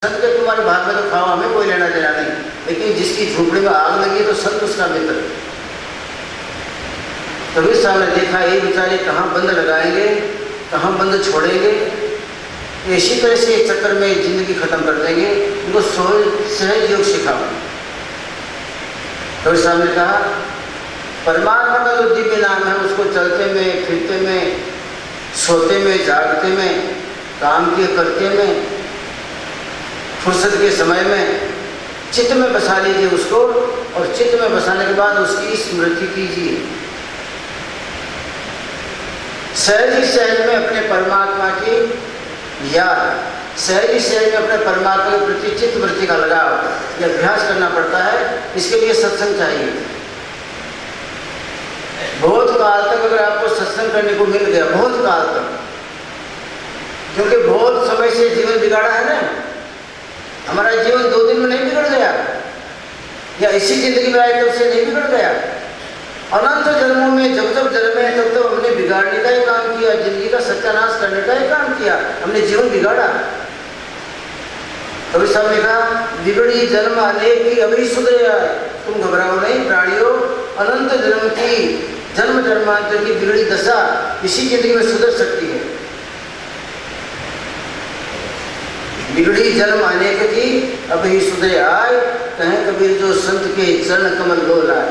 संत के तुम्हारे भाग में तो खाओ, हमें कोई लेना देना नहीं, लेकिन जिसकी झोपड़ी में आग लगी तो संत उसका मित्र। कबीर साहब ने देखा ये बेचारे कहाँ बंद लगाएंगे, कहाँ बंद छोड़ेंगे, इसी तरह से एक चक्कर में जिंदगी खत्म कर देंगे, उनको सहज योग सिखाओ। कबीर साहब ने कहा परमात्मा का जो दिव्य नाम है उसको चलते में, फिरते में, सोते में, जागते में, काम के करते में, फुर्सत के समय में चित्त में बसा लीजिए उसको, और चित्त में बसाने के बाद उसकी स्मृति कीजिए। सहज ही सहज में अपने परमात्मा की याद, सहज ही सहज में अपने परमात्मा के प्रति चित्त वृत्ति का लगाव, यह अभ्यास करना पड़ता है। इसके लिए सत्संग चाहिए। बहुत काल तक अगर आपको सत्संग करने को मिल गया, बहुत काल तक, क्योंकि बहुत समय से जीवन बिगाड़ा है ना, हमारा जीवन 2 दिन में नहीं बिगड़ गया, या इसी जिंदगी में आए तब से नहीं बिगड़ गया। अनंत जन्मों में जब जब जन्मे तब तब हमने बिगाड़ने का ही काम किया, जिंदगी का सत्यानाश करने का ही काम किया, हमने जीवन बिगाड़ा। कबीर साहब ने कहा बिगड़ी जन्म अनेक की अभी सुधरे आए, तुम घबराओ नहीं प्राणियों, अनंत जन्म की, जन्म जन्मांतर की बिगड़ी दशा इसी जिंदगी में सुधर सकती है। बिगड़ी जन्म अनेक की अब ही सुधरे आए, कहें कबीर जो संत के चरण कमल लो लाए।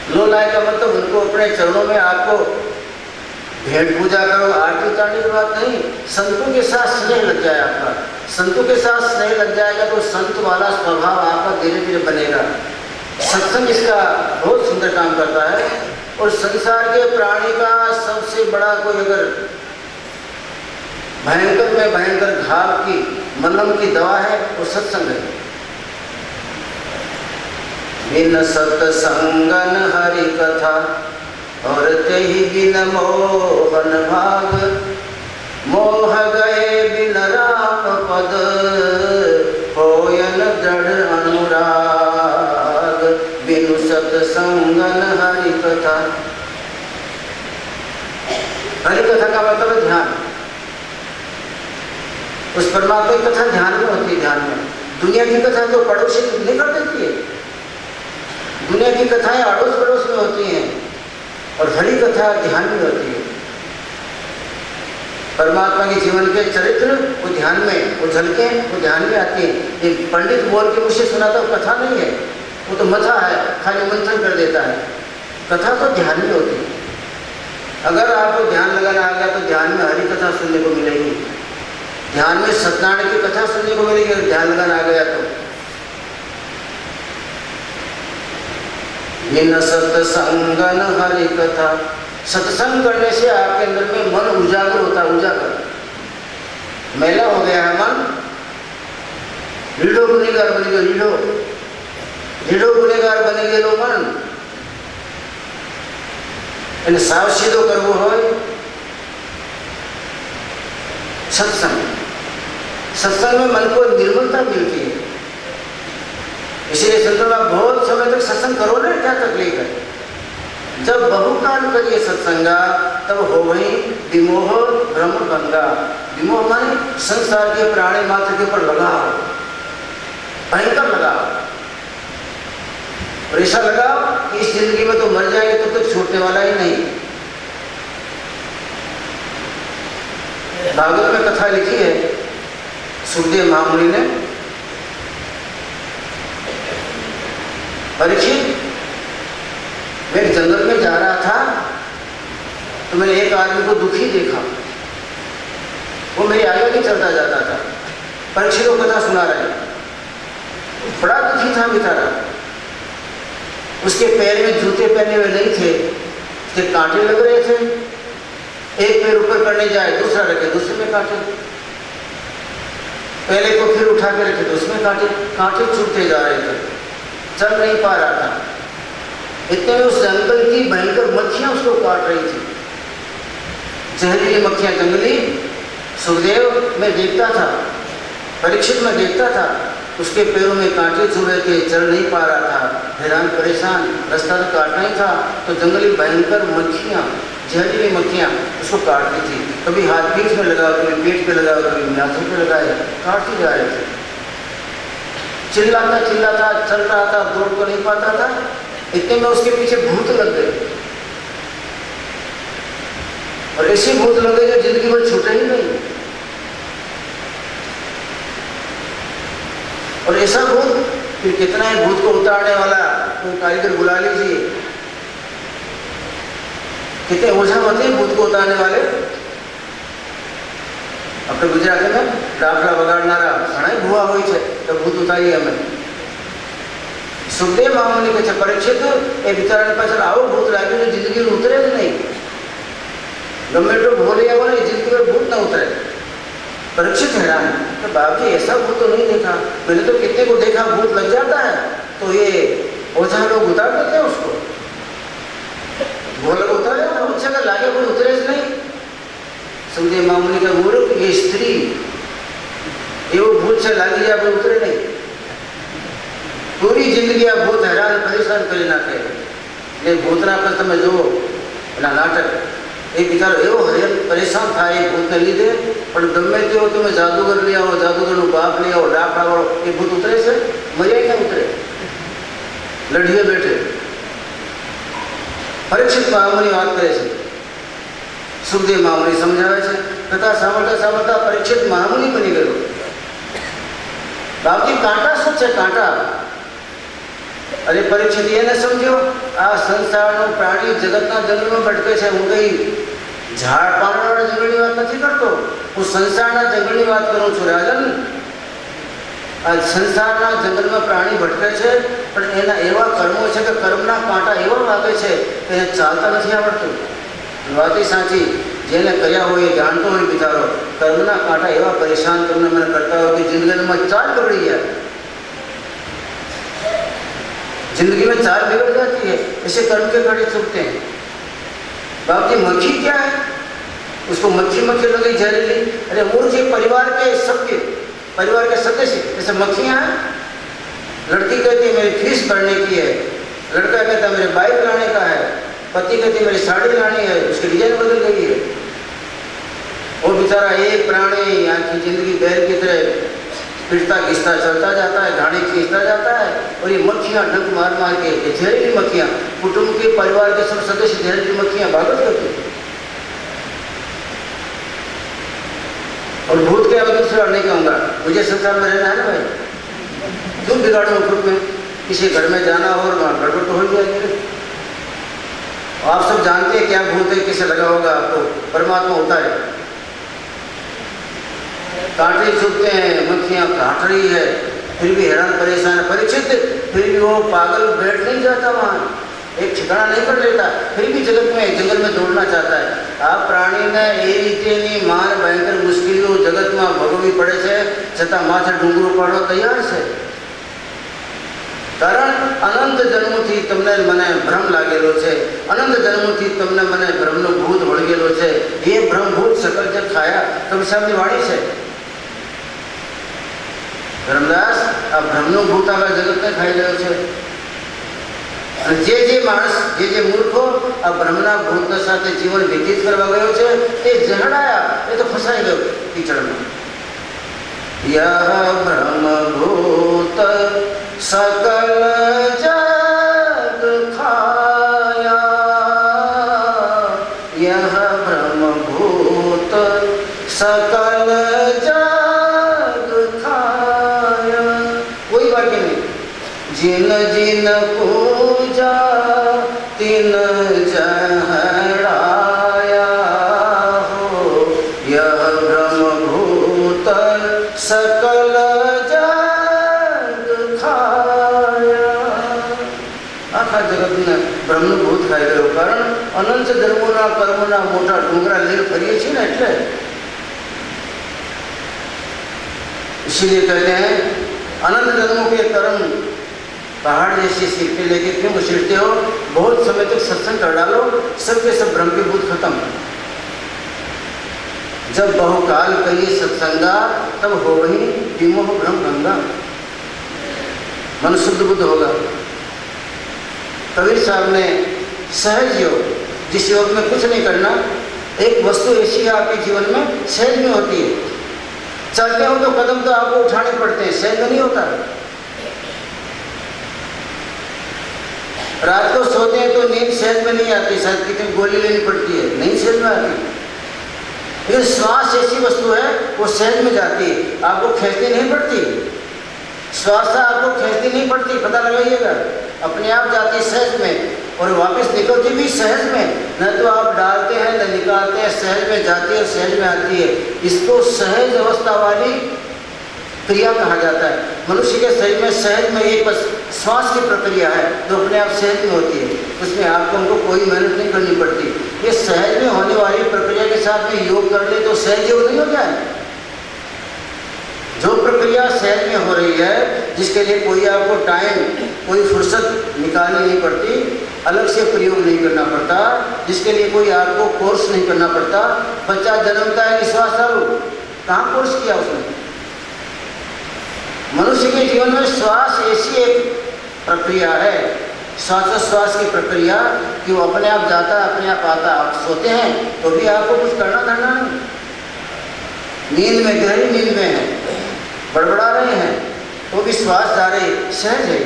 लो लाए का मतलब उनको अपने चरणों में आपको भेंट पूजा करो, आरती उतारने की बात नहीं, संतों के साथ स्नेह लग जाए आपका। संतों के साथ स्नेह लग जाएगा तो संत वाला स्वभाव आपका धीरे धीरे बनेगा। सत्संग इसका बहुत सुंदर काम करता है। और संसार के प्राणी का सबसे बड़ा कोई अगर भयंकर में भयंकर घाव की मलम की दवा है वो सत्संग है। बिन सत्संगन हरि कथा और ते ही बिन मोहन भाग, मोह गए बिन राम पद होयन दृढ़ अनुराग। बिनु सत्संगन हरि कथा, हरि कथा का मतलब है ध्यान। उस परमात्मा की कथा ध्यान में होती है। ध्यान में दुनिया की कथा तो पड़ोसी नहीं कर देती है, दुनिया की कथाएं अड़ोस पड़ोस में होती हैं, और हरि कथा ध्यान में होती है। परमात्मा के जीवन के चरित्र वो ध्यान में, वो झलके वो ध्यान में आती है। एक पंडित बोल के मुझे सुनाता वो कथा नहीं है, वो तो मथा है, खाली मंथन कर देता है। कथा तो ध्यान में होती है। अगर आपको ध्यान लगाना आ गया तो ध्यान में हरि कथा सुनने को मिलेगी, ध्यान में सत्यनारायण की कथा सुनने को मिलेगी। अगर ध्यान लगाना आ गया तो बिन सत्संगन हरि कथा, सत्संग करने से आपके अंदर में मन उजागर होता है। उजागर मैला हो गया है मन, रीढ़ो गुनेगार बन गए, रीढ़ो गुनेगार बन गए लो मन। इन साव सीधो करवो होय सत्संग। सत्संग में मन को निर्मलता मिलती है। इसलिए संतों आप बहुत समय तक सत्संग करो ना, क्या तकलीफ है। जब बहुकाल करिए सत्संगा तब हो वही विमोह भ्रम भंगा। विमोह माने संसार के प्राणी मात्र के ऊपर लगाओ, भयंकर लगाओ, और ऐसा लगाओ कि इस जिंदगी में तो मर जाएंगे तो छूटने वाला ही नहीं। भागवत में कथा लिखी है सुखदेव महामुनि ने। परीक्षित, मैं एक जंगल में जा रहा था तो मैंने एक आदमी को दुखी देखा, वो मेरे आगे भी चलता जाता था। परीक्षित को कथा सुना रहे, बड़ा दुखी था बेचारा। उसके पैर में जूते पहने हुए नहीं थे, उसके कांटे लग रहे थे। एक पैर ऊपर करने जाए दूसरा रखे, दूसरे में कांटे, पहले को फिर उठा के रखे तो उसमें कांटे, कांटे छूटते जा रहे थे, चल नहीं पा रहा था। इतने में उस जंगल की भयंकर मक्खियां उसको काट रही थी, जहरीली मक्खियां जंगली। सुखदेव मैं देखता था, परीक्षित में देखता था, उसके पैरों में कांटे छू रहे थे, चल नहीं पा रहा था, हैरान परेशान, रास्ता तो काटना ही था तो जंगली भयंकर मक्खियां जहरीली मक्खियाँ उसको काटती थी। कभी हाथ पीठ में लगाओ, कभी पेट पे लगाओ, कभी नाथों पे लगाए, काटती जा रहे थे। चिल्लाता चिल्लाता चल रहा था, दौड़ तो नहीं पाता था। इतने में उसके पीछे भूत लग गए, और ऐसे भूत लग गए जो जिंदगी भर छूटे ही नहीं। और ऐसा भूत, फिर कितना ही भूत को उतारने वाला कोई कारीगर बुला लीजिए। कितने ओझा होते हैं भूत को उतारने वाले। अपने गुजराती में डाफला वगाड़नारा घણા भुआ હોય છે તો ભૂત ઉતારી અમે। સુખદેવ મહામુનિ કહે છે પરીક્ષિત એ બિચારાને પાછળ આવો ભૂત લાગ્યું તો જિંદગી ઉતરે જ નહીં। ગમે તો ભોલે આવો ને जिंदगी में भूत ना उतरे। परीक्षित हैरान, तो बाप जी ऐसा भूत तो नहीं देखा, मैंने तो कितने को देखा भूत लग जाता है तो ये ओझा लोग उतार देते हैं उसको। भोला उतारे उच्छा का लागे कोई उतरे नहीं। सुखदेव मामूली का मूर्ख ये स्त्री ये वो भूत से लागी जाए कोई उतरे नहीं। पूरी जिंदगी आप बहुत हैरान परेशान કરી નાખે। ये भूतना पर તમે જુઓ એના નાટક, एक बिचारो एवो हरियन परेशान था ये भूत ने लीधे, पर गमे तेवो તમે जादूगर ले आओ, जादूगरનું बाप ले आओ, डाफड़ा वाળો, ये भूत उतरे છે? मजा ही ना उतरे, लड़िए बैठे। परीक्षित महामुनि વાત કરે છે, સુખદેવ મહામુનિ સમજાવે છે। કથા સાંભળતા સાંભળતા પરીક્ષિત મહામુનિ બની ગયો। બાપજી કાંટા શું છે કાંટા? अरे परीक्षित ये न समझो आ संसार प्राणी जगत जंगल में भटके है। हूँ कई झाड़ पाड़वाड़ा जंगल की बात नहीं करतो, हूँ संसार जंगल की बात करूँ छू। राजन आ संसार जंगल में प्राणी भटके है, पण एना एवा कर्मो है कि कर्मना कांटा एवा वागे है कि चालता नहीं आवड़तुं। वात साची, जेने कर्या हो ये जानतो हो बिचारो, कर्मना कांटा एवा परेशान तुमने मैंने करता हो कि जिंदगी में चाल बिगड़ी है, जिंदगी में चाल बिगड़ जाती है। ऐसे कर्म के कड़े चुभते हैं। बाप जी मक्खी क्या है? उसको मक्खी मक्खी लगी जहरीली। अरे मूर्ख परिवार के सबके परिवार के सदस्य जैसे मक्खियाँ हैं। लड़की कहती है मेरी फीस भरने की है, लड़का कहता है मेरे बाइक लाने का है, पति कहती मेरी साड़ी लानी है, उसकी डिजाइन बदल गई है। वो बेचारा एक प्राणी आखिरी जिंदगी बैल की तरह पिटता घिसता चलता जाता है, घाड़ी खींचता जाता है। और ये मक्खियाँ डंक मार मार के, जहरीली मक्खियाँ, कुटुंब के परिवार के सब सदस्य जहरीली मक्खियाँ भागत करती। और भूत के मैं दूसरा नहीं कहूँगा, मुझे संसार में रहना है ना भाई। क्यों बिगाड़ो ग्रुप में? किसी घर में जाना और गड़बड़ तो हो ही जाएगी। आप सब जानते हैं क्या भूत है, किसे लगा होगा आपको, परमात्मा उतारे। कांटे चुभते हैं, मक्खियाँ काट रही है, फिर भी हैरान परेशान है। परीक्षित फिर भी वो पागल बैठ नहीं जाता वहाँ, एक ठिकाना नहीं कर लेता, फिर भी जगत में जंगल में दौड़ना चाहता है। आ प्राणी ने ए रीतेनी मार भयंकर मुश्किलों जगत में भोगवी पड़े છે, છતાં માથે ડુંગરો પાડો તૈયાર છે। कारण अनंत जन्मोथी तमने मने भ्रम लागेलो छे, अनंत जन्मोथी तमने मने भ्रमनो भूत वळगेलो छे। ये भ्रम भूत सकल जग खाया कवि साहबनी वाणी छे। धर्मदास आ भ्रमनो भूत आखा जगत ने खाई रह्यो छे। અને જે માણસ જે મૂર્ખો આ ભ્રમના ભૂતના સાથે જીવન વ્યતીત કરવા ગયો છે તે જહડાયા, એ તો ફસાઈ ગયો કીચડમાં। यह ब्रह्म भूत सकल जग खाया, यह ब्रह्म भूत सकल जग खाया। कोई वाक्य नहीं। जिन जिन पूजा तिन जहड़ाया हो, यह ब्रह्म भूत सकल जग खाया। आखा जगत ने ब्रह्मभूत खाई गयो। कारण अनंत धर्मोना कर्मोना मोटा डूंगरा लई फरीए छे ने એટલે। इसीलिए कहते हैं अनंत जन्मों के कर्म पहाड़ जैसे सिर पे लेके क्यों घसीटते हो? बहुत समय तक सत्संग कर डालो, सबके सब भ्रम के भूत खत्म। जब बहुकाल कहिए सत्संगा, तब हो वही विमोह भ्रम गंगा। मन शुद्ध बुद्ध होगा। कबीर साहब ने सहज योग जिस योग में कुछ नहीं करना, एक वस्तु ऐसी है आपके जीवन में, सहज में होती है। चलते हो तो कदम तो आपको उठाने पड़ते हैं, सहज में नहीं होता। रात को सोते हैं तो नींद सहज में नहीं आती, शायद कितनी गोली लेनी पड़ती है, नहीं सहज में आती। लेकिन श्वास ऐसी वस्तु है वो सहज में जाती है, आपको खींचनी नहीं पड़ती। श्वास आपको खींचनी नहीं पड़ती, पता लगाइएगा, अपने आप जाती सहज में और वापस निकलती भी सहज में। न तो आप डालते हैं न निकालते हैं, सहज में जाती है और सहज में आती है। इसको सहज अवस्था वाली क्रिया कहा जाता है। मनुष्य के शरीर में सहज में एक बस श्वास की प्रक्रिया है जो अपने आप सहज में होती है, उसमें आपको उनको कोई मेहनत नहीं करनी पड़ती। ये सहज में होने वाली प्रक्रिया के साथ में योग कर ले तो सहज योग नहीं हो जाए। जो प्रक्रिया सहज में हो रही है, जिसके लिए कोई आपको टाइम, कोई फुर्सत निकालनी नहीं पड़ती, अलग से प्रयोग नहीं करना पड़ता, जिसके लिए कोई आपको कोर्स नहीं करना पड़ता। बच्चा जन्मता है निश्वास चालू, कहाँ कोर्स किया उसने? मनुष्य के जीवन में श्वास ऐसी एक प्रक्रिया है, श्वासोश्वास की प्रक्रिया, कि वो अपने आप जाता है, अपने आप आता। आप सोते हैं तो भी आपको कुछ करना धरना नहीं, नींद में, गहरी नींद में है, बड़बड़ा रहे हैं तो भी श्वास जा रही, सहज है।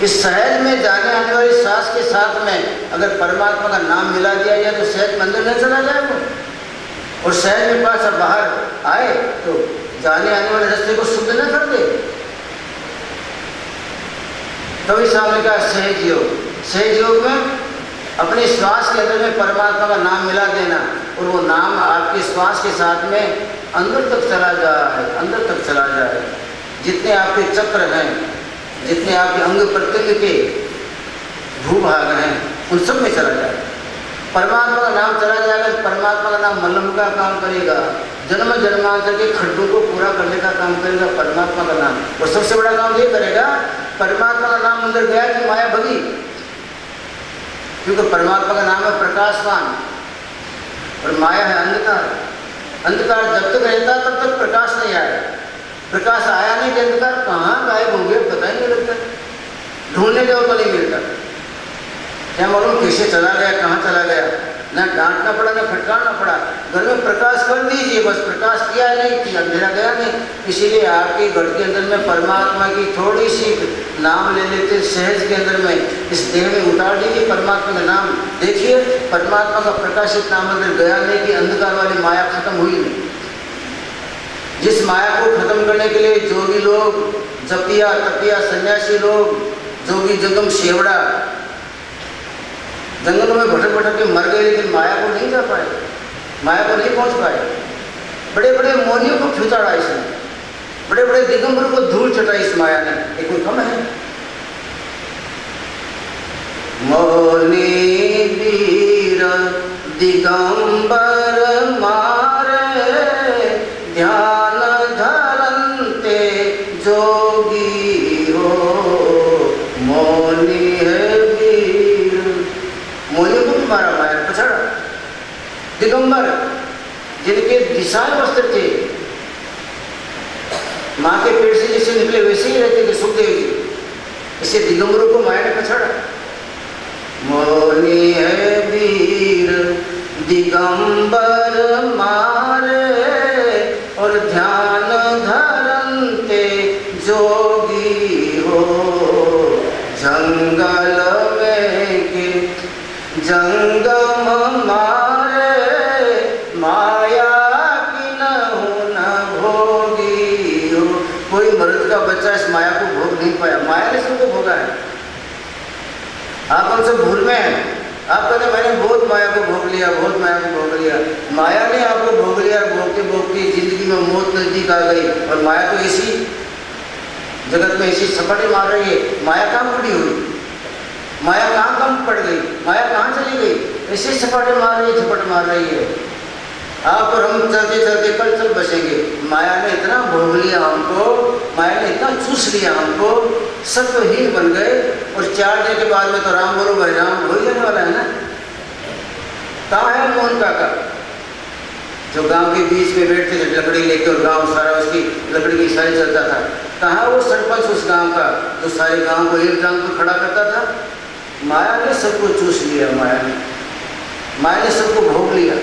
इस सहज में जाने आने वाली श्वास के साथ में अगर परमात्मा का नाम मिला दिया जाए तो सहज मंदिर नहीं चला जाए वो, और सहज में पास अब बाहर आए तो जाने आने वाले रास्ते को शुद्ध न कर दे। तभी सामने का सहज योग। सहज योग में अपने श्वास के अंदर में परमात्मा का नाम मिला देना, और वो नाम आपके श्वास के साथ में अंदर तक चला जाए, अंदर तक चला जाए। जितने आपके चक्र हैं, जितने आपके अंग प्रत्यंग के भूभाग हैं, उन सब में चला जाए। परमात्मा का नाम चला जाएगा तो परमात्मा का नाम मल्लम का काम करेगा, जन्म जन्मांतर के खड्डों को पूरा करने का काम करेगा परमात्मा का नाम। और सबसे बड़ा काम ये करेगा, परमात्मा का नाम अंदर गया कि माया भगी, क्योंकि परमात्मा का नाम है प्रकाशवान और माया है अंधकार। अंधकार जब तक रहता तब तक प्रकाश नहीं आया, प्रकाश आया नहीं कि अंधकार कहाँ गायब हो गया पता ही नहीं लगता, ढूंढने जाओ तो नहीं मिलता। क्या मालूम कैसे चला गया, कहाँ चला गया, ना डांटना पड़ा ना फटकारना पड़ा। घर में प्रकाश कर दीजिए, बस प्रकाश किया नहीं कि अंधेरा गया नहीं। इसीलिए आपके घर के अंदर में परमात्मा की थोड़ी सी नाम ले लेते, सहज के अंदर में इस देह में उतार दीजिए परमात्मा का नाम, देखिए परमात्मा का प्रकाशित नाम अंदर गया नहीं कि अंधकार वाली माया खत्म हुई नहीं। जिस माया को खत्म करने के लिए जोगी लोग, जपिया तपिया सन्यासी लोग, जोगी जंगम शेवड़ा जंगलों में भटक भटक के मर गए, लेकिन माया को नहीं जा पाए, माया को नहीं पहुंच पाए। बड़े बड़े मौनियों को फिताड़ा इसने, बड़े बड़े दिगंबर को धूल चटाई इस माया ने, ये कोई कम है? मौनी वीर दिगंबर मारे, ध्यान धरंते जोगी हो, मौनी है मारा माया पछड़ा। दिगंबर जिनके दिशाएं वस्त्र थे, माँ के पेट से जैसे निकले वैसे ही रहते थे सुखदेव जी, इसे दिगंबरों को माया ने पछड़ा। मौनी है वीर दिगंबर मारे, और ध्यान धरंते जोगी हो, जंगल में के जंगम मारे, माया की न भोगी हो। कोई मर्द का बच्चा इस माया को भोग नहीं पाया, माया ने सबको भोगा है। आप हम सब भूल में हैं, आप कहते मैंने बहुत माया को भोग लिया, बहुत माया को भोग लिया। माया ने आपको भोग लिया, भोगते भोगते जिंदगी में मौत नजदीक आ गई। और माया तो ऐसी जगत में ऐसी सपाटे मार रही है, माया कहाँ बुढ़ी हुई, माया कहाँ कम पड़ गई, माया कहाँ चली गई, ऐसे सपाटे मार रही है, झपट मार रही है। आप और हम चलते चलते कल चल बसेंगे। माया ने इतना भोग लिया हमको, माया ने इतना चूस लिया हमको, सत्वहीन बन गए। और 4 दिन के बाद में तो राम बोलो भाई राम हो जाने वाला है ना। कहाँ है मोहन काका जो गांव के बीच में बैठते थे लकड़ी लेके, और गांव सारा उसकी लकड़ी की सारी चलता था। कहाँ वो सरपंच उस गांव का जो सारे गांव को एक टांग पर खड़ा करता था? माया ने सबको चूस लिया, माया ने सबको भोग लिया।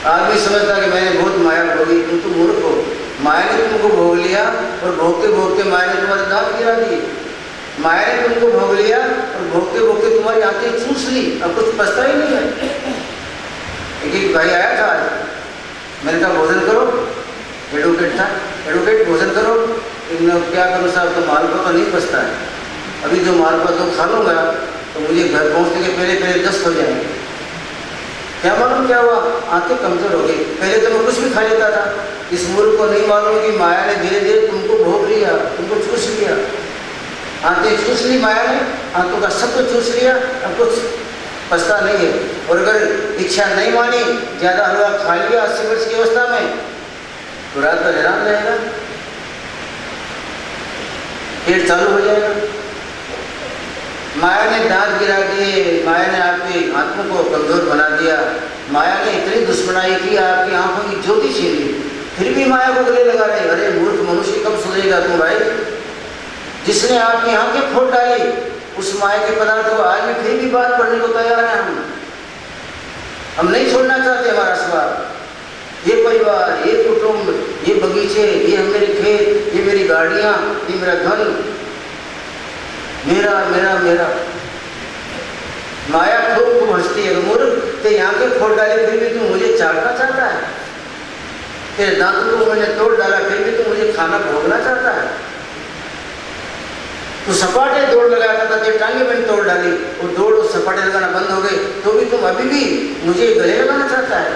आदमी समझता कि मैंने बहुत माया भोगी, तुम तो मूर्ख हो। माया ने तुमको भोग लिया और भोगते भोगते माया ने तुम्हारे दांत गिरा दिए। माया ने तुमको भोग लिया और भोगते भोगते तुम्हारी आंखें चूस ली, अब कुछ पछता ही नहीं है। एक भाई आया था आज, मैंने कहा भोजन करो, एडवोकेट था, एडवोकेट भोजन करो। क्या करूँ साहब, तो मालपुआ तो नहीं पछता है, अभी जो मालपुआ तो खा लूँगा तो मुझे घर पहुँचने के पहले पहले दस्त हो जाएंगे। क्या मालूम क्या हुआ, आंखें कमजोर हो गई। पहले तो मैं कुछ भी खा लेता था। इस मूर्ख को नहीं मालूम कि माया ने धीरे धीरे तुमको भोग लिया, तुमको चूस लिया। आंखें चूस ली माया ने, आंखों का सब कुछ चूस लिया, अब कुछ पछता नहीं है। और अगर इच्छा नहीं मानी, ज़्यादा हलवा खा लिया 80 वर्ष की अवस्था में, तो रात भर हैरान रहेगा, पेट चालू हो जाएगा। माया ने दांत गिरा दिए, माया ने आपकी आंखों को कमजोर बना दिया, माया ने इतनी दुश्मनाई की, आपकी आंखों की ज्योति छीन ली, फिर भी माया को गले लगा रहे। अरे मूर्ख मनुष्य, कब सुधरेगा तू भाई? जिसने आपकी आंखें खोल डाली, उस माया के पदार्थ को आज भी फिर भी बात पढ़ने को तैयार है। हम नहीं छोड़ना चाहते हमारा स्वभाव। ये परिवार, ये कुटुंब, ये बगीचे, ये मेरे खेत, ये मेरी गाड़ियाँ, ये मेरा धन, मेरा मेरा मेरा। माया खूब खूब हंसती है, मूर्ख तेरी आंखें खोल डाली फिर भी तू मुझे चाटना चाहता है, तेरे दांतों को मैंने तोड़ डाला फिर भी तू मुझे खाना भोगना चाहता है। तो सपाटे दौड़ लगाता था, तेरी टांगे मैंने तोड़ डाली, वो दौड़ और सपाटे लगाना बंद हो गए, तो भी तुम अभी भी मुझे गले लगाना चाहता है।